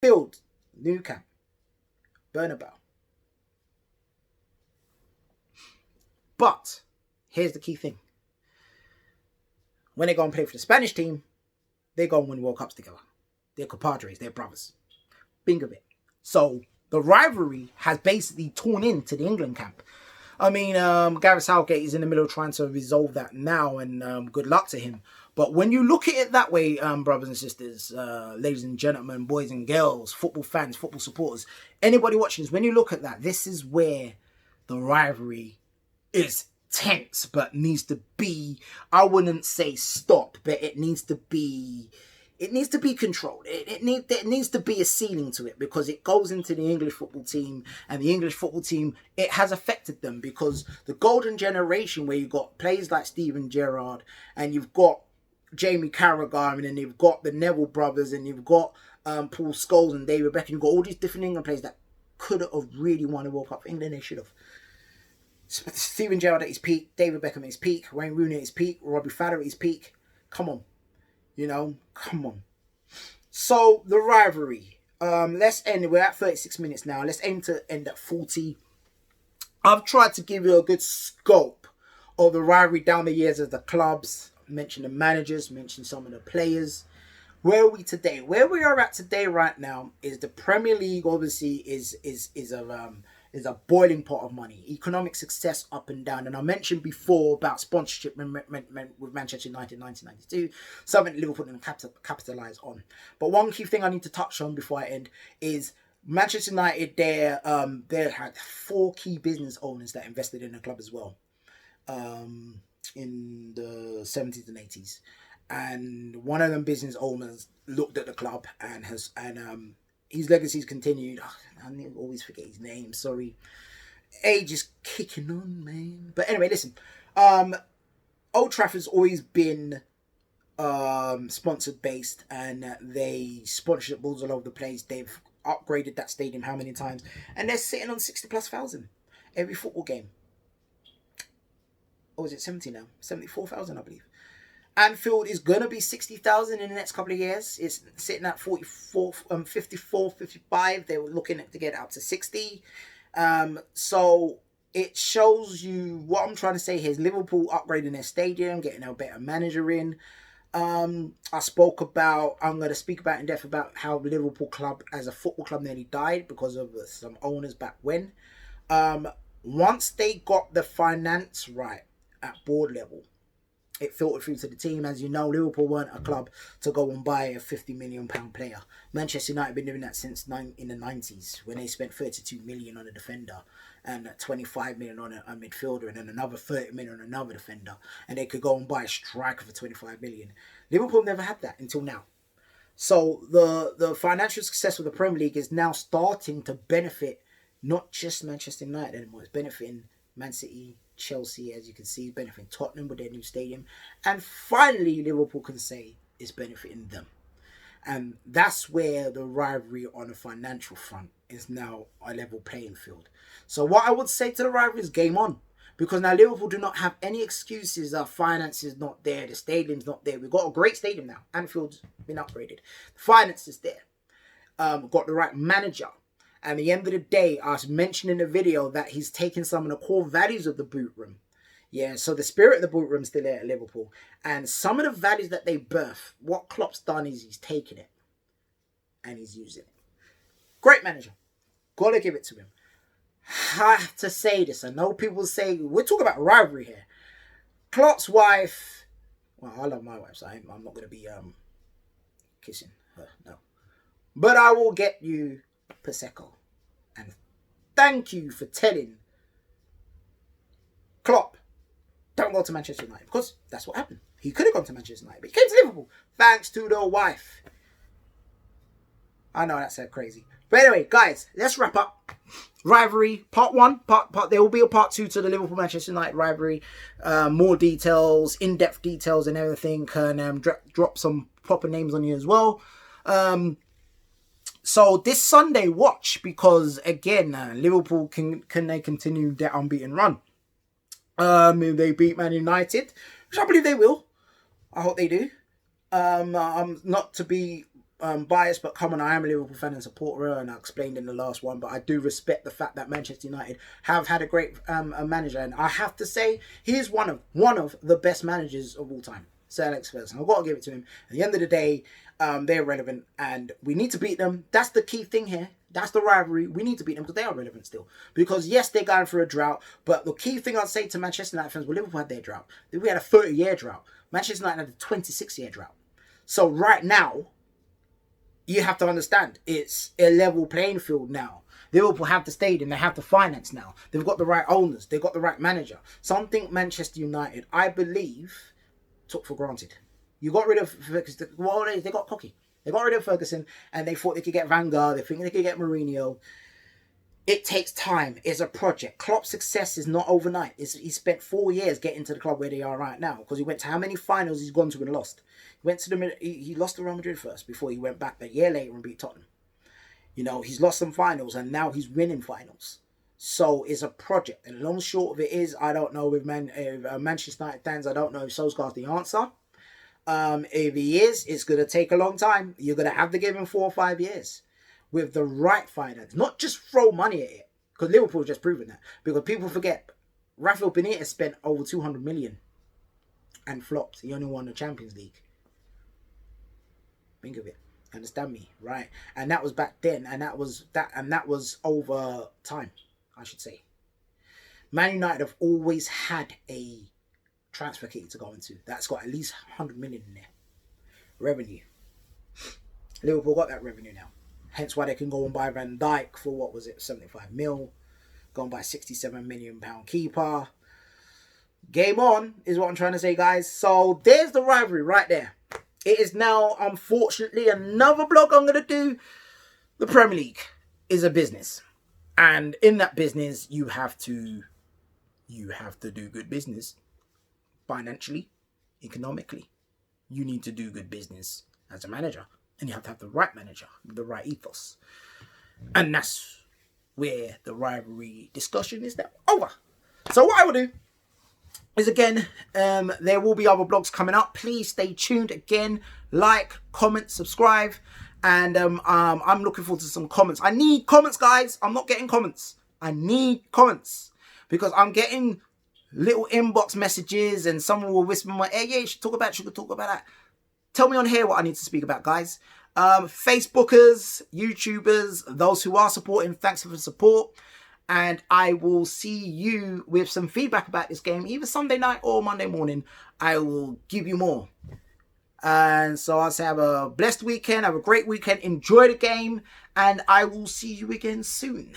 Field, Nou Camp, Bernabeu. But here's the key thing. When they go and play for the Spanish team, they go and win World Cups together. They're compadres, they're brothers. Bingo bit. So the rivalry has basically torn into the England camp. I mean, Gareth Southgate is in the middle of trying to resolve that now, and good luck to him. But when you look at it that way, brothers and sisters, ladies and gentlemen, boys and girls, football fans, football supporters, anybody watching this, when you look at that, this is where the rivalry is tense, but needs to be, I wouldn't say stop, but it needs to be controlled. It needs to be a ceiling to it, because it goes into the English football team, and the English football team, it has affected them, because the golden generation where you've got players like Steven Gerrard, and you've got Jamie Carragher, and then you've got the Neville brothers, and you've got Paul Scholes and David Beckham, you've got all these different England players that could have really won a World Cup for England. They should have. Steven Gerrard at his peak, David Beckham at his peak, Wayne Rooney at his peak, Robbie Fowler at his peak. Come on. Come on. So, the rivalry. Let's end. We're at 36 minutes now. Let's aim to end at 40. I've tried to give you a good scope of the rivalry down the years of the clubs. Mention the managers, mention some of the players. Where are we today? Where we are at today right now is the Premier League obviously is a boiling pot of money. Economic success up and down. And I mentioned before about sponsorship with Manchester United in 1992. Something Liverpool didn't capitalise on. But one key thing I need to touch on before I end is Manchester United, they had 4 key business owners that invested in the club as well. In the 70s and 80s. And one of them business owners looked at the club and his legacy's continued. I always forget his name, sorry. Age is kicking on, man. But anyway, listen. Old Trafford's always been sponsored based, and they sponsorship balls all over the place. They've upgraded that stadium how many times? And they're sitting on 60,000+ every football game. Or is it 70 now? 74,000, I believe. Anfield is going to be 60,000 in the next couple of years. It's sitting at 54, 55. They were looking to get up to 60. So it shows you what I'm trying to say here is Liverpool upgrading their stadium, getting a better manager in. I'm going to speak about in depth about how Liverpool club as a football club nearly died because of some owners back when. Once they got the finance right at board level, it filtered through to the team. As you know, Liverpool weren't a club to go and buy a £50 million player. Manchester United have been doing that since in the 90s when they spent 32 million on a defender and 25 million on a midfielder and then another 30 million on another defender. And they could go and buy a striker for 25 million. Liverpool never had that until now. So the financial success of the Premier League is now starting to benefit not just Manchester United anymore. It's benefiting Man City, Chelsea, as you can see, benefiting Tottenham with their new stadium. And finally, Liverpool can say it's benefiting them. And that's where the rivalry on a financial front is now a level playing field. So what I would say to the rivalry is game on. Because now Liverpool do not have any excuses. Our finance is not there. The stadium's not there. We've got a great stadium now. Anfield's been upgraded. The finance is there. We've got the right manager. And at the end of the day, I mentioned in the video that he's taken some of the core values of the boot room. Yeah, so the spirit of the boot room is still there at Liverpool. And some of the values that they birth, what Klopp's done is he's taken it. And he's using it. Great manager. Gotta give it to him. Have to say this. I know people say, we're talking about rivalry here. Klopp's wife, well, I love my wife, so I'm not going to be kissing her, no. But I will get you Prosecco. And thank you for telling Klopp, don't go to Manchester United. Because that's what happened. He could have gone to Manchester United, but he came to Liverpool. Thanks to the wife. I know that sounds crazy. But anyway, guys, let's wrap up. Rivalry, part 1. There will be a part 2 to the Liverpool-Manchester United rivalry. More details, in-depth details and everything. And drop some proper names on you as well. So this Sunday, watch. Because, again, Liverpool, can they continue their unbeaten run? If they beat Man United, which I believe they will. I hope they do. I'm not to be biased, but come on, I am a Liverpool fan and supporter, and I explained in the last one, but I do respect the fact that Manchester United have had a great manager, and I have to say he is one of the best managers of all time, Sir Alex Ferguson. I've got to give it to him. At the end of the day, they're relevant, and we need to beat them. That's the key thing here. That's the rivalry. We need to beat them because they are relevant still. Because yes, they're going through a drought, but the key thing I'd say to Manchester United fans, well, Liverpool had their drought. We had a 30-year drought. Manchester United had a 26-year drought. So right now, you have to understand, it's a level playing field now. Liverpool have the stadium, they have the finance now. They've got the right owners, they've got the right manager. Something Manchester United, I believe, took for granted. You got rid of Ferguson. Well, they got cocky. They got rid of Ferguson and they thought they could get Van Gaal. They think they could get Mourinho. It takes time. It's a project. Klopp's success is not overnight. He spent 4 years getting to the club where they are right now because he went to how many finals he's gone to and lost. He lost to Real Madrid first before he went back a year later and beat Tottenham. You know, he's lost some finals and now he's winning finals. So it's a project. And the long short of it is, I don't know with Manchester United fans, I don't know if Solskjaer's the answer. If he is, it's going to take a long time. You're going to have to give him 4 or 5 years with the right finance. Not just throw money at it. Because Liverpool just proven that. Because people forget, Rafael Benitez spent over 200 million and flopped. He only won the Champions League. Think of it. Understand me, right? And that was back then, and that was over time, I should say. Man United have always had a transfer key to go into that's got at least 100 million in there revenue. Liverpool got that revenue now, hence why they can go and buy Van Dijk for, what was it, 75 mil, go and buy £67 million keeper. Game on is what I'm trying to say, guys. So there's the rivalry right there. It is now, unfortunately, another blog I'm going to do. The Premier League is a business. And in that business, you have to do good business. Financially, economically. You need to do good business as a manager. And you have to have the right manager, the right ethos. And that's where the rivalry discussion is now over. So what I will do is, again, there will be other blogs coming up. Please stay tuned. Again, like, comment, subscribe, and I'm looking forward to some comments. I need comments, guys. I'm not getting comments. I need comments because I'm getting little inbox messages, and someone will whisper in my ear, "Yeah, you should talk about that." Tell me on here what I need to speak about, guys. Facebookers, YouTubers, those who are supporting, thanks for the support. And I will see you with some feedback about this game, either Sunday night or Monday morning. I will give you more. And so I'll say have a blessed weekend. Have a great weekend. Enjoy the game. And I will see you again soon.